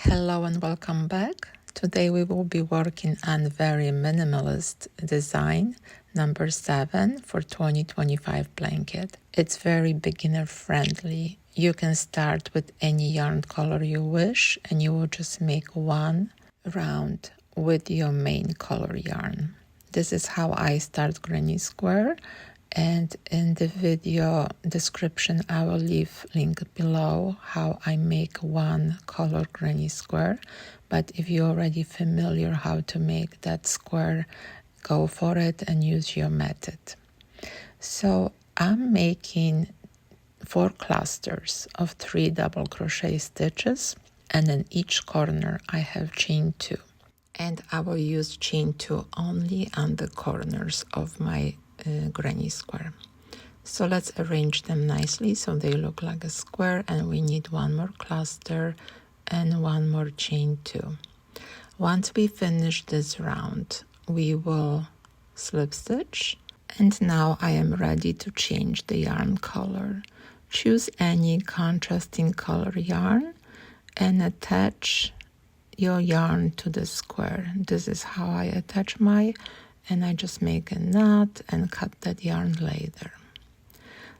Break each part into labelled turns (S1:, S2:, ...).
S1: Hello and welcome back. Today we will be working on very minimalist design number 7 for 2025 blanket. It's very beginner friendly. You can start with any yarn color you wish and you will just make one round with your main color yarn. This is how I start granny square, and in the video description I will leave link below how I make one color granny square. But if you're already familiar how to make that square, go for it and use your method. So I'm making 4 clusters of 3 double crochet stitches, and in each corner I have chain 2, and I will use chain 2 only on the corners of my granny square. So let's arrange them nicely so they look like a square, and we need one more cluster and one more chain 2. Once we finish this round, we will slip stitch, and now I am ready to change the yarn color. Choose any contrasting color yarn and attach your yarn to the square. This is how I attach my, and I just make a knot and cut that yarn later.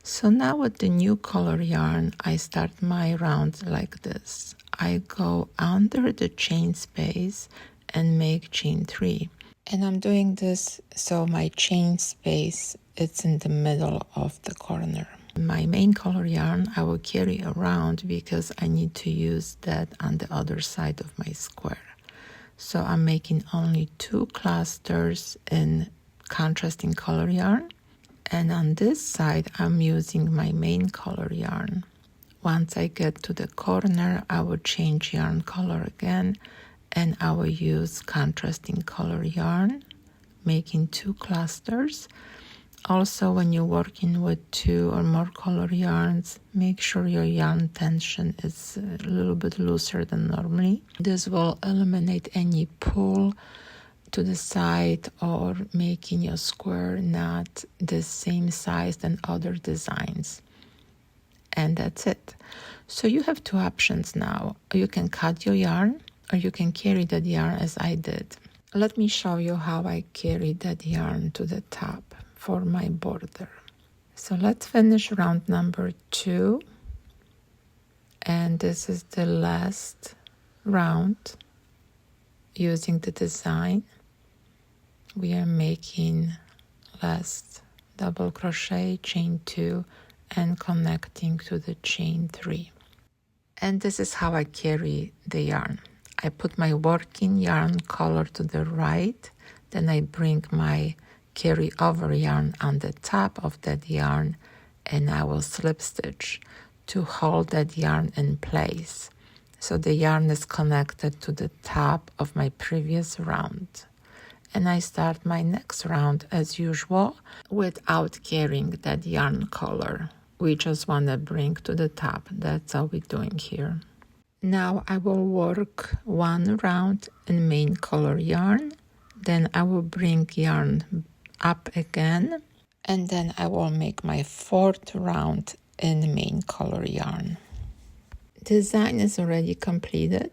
S1: So now with the new color yarn, I start my round like this. I go under the chain space and make chain 3. And I'm doing this so my chain space is in the middle of the corner. My main color yarn I will carry around because I need to use that on the other side of my square. So I'm making only 2 clusters in contrasting color yarn, and on this side I'm using my main color yarn. Once I get to the corner, I will change yarn color again, and I will use contrasting color yarn, making 2 clusters. Also, when you're working with 2 or more color yarns, make sure your yarn tension is a little bit looser than normally. This will eliminate any pull to the side or making your square not the same size than other designs. And that's it. So you have 2 options now. You can cut your yarn or you can carry that yarn as I did. Let me show you how I carry that yarn to the top for my border. So let's finish round number 2, and this is the last round using the design. We are making last double crochet, chain 2, and connecting to the chain 3. And this is how I carry the yarn. I put my working yarn color to the right, then I bring my carry over yarn on the top of that yarn, and I will slip stitch to hold that yarn in place. So the yarn is connected to the top of my previous round. And I start my next round as usual without carrying that yarn color. We just want to bring to the top. That's all we're doing here. Now I will work 1 round in main color yarn, then I will bring yarn up again, and then I will make my 4th round in main color yarn. Design is already completed.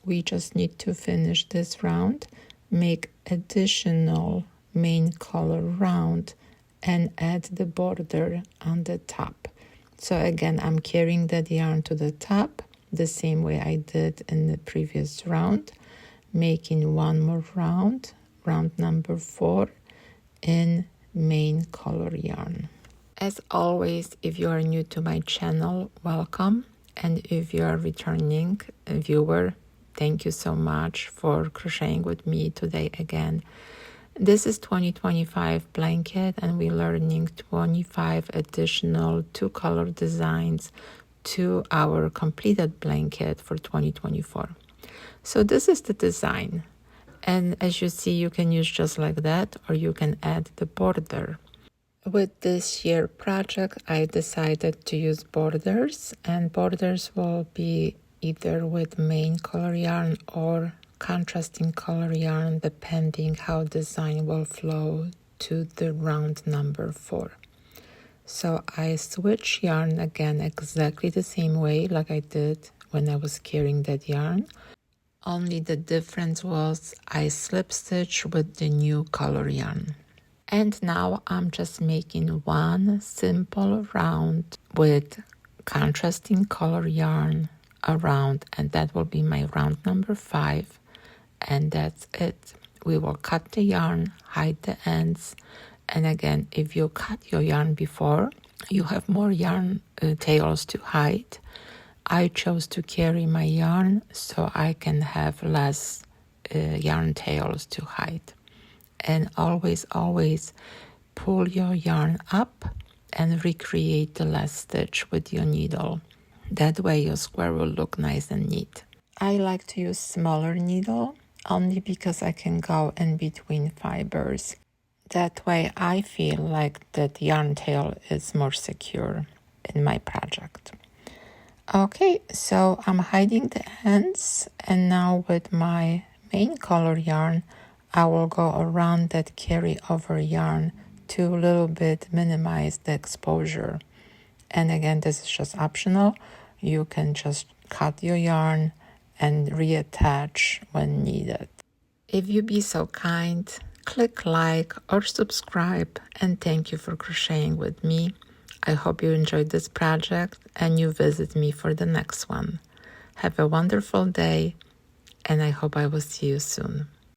S1: We just need to finish this round, make additional main color round, and add the border on the top. So again, I'm carrying that yarn to the top the same way I did in the previous round, making 1 more round, round number 4, in main color yarn. As always, if you are new to my channel, welcome, and if you are returning viewer, thank you so much for crocheting with me today again. This is 2025 blanket, and we're learning 25 additional 2 color designs to our completed blanket for 2024. So this is the design. And as you see, you can use just like that, or you can add the border. With this year project, I decided to use borders, and borders will be either with main color yarn or contrasting color yarn, depending how design will flow to the round number 4. So I switch yarn again exactly the same way like I did when I was carrying that yarn. Only the difference was I slip stitch with the new color yarn. And now I'm just making one simple round with contrasting color yarn around, and that will be my round number 5, and that's it. We will cut the yarn, hide the ends, and again, if you cut your yarn before, you have more yarn tails to hide. I chose to carry my yarn so I can have less yarn tails to hide. And always pull your yarn up and recreate the last stitch with your needle. That way your square will look nice and neat. I like to use smaller needle only because I can go in between fibers. That way I feel like that yarn tail is more secure in my project. Okay, so I'm hiding the ends, and now with my main color yarn, I will go around that carry over yarn to a little bit minimize the exposure. And again, this is just optional. You can just cut your yarn and reattach when needed. If you be so kind, click like or subscribe, and thank you for crocheting with me. I hope you enjoyed this project and you visit me for the next one. Have a wonderful day, and I hope I will see you soon.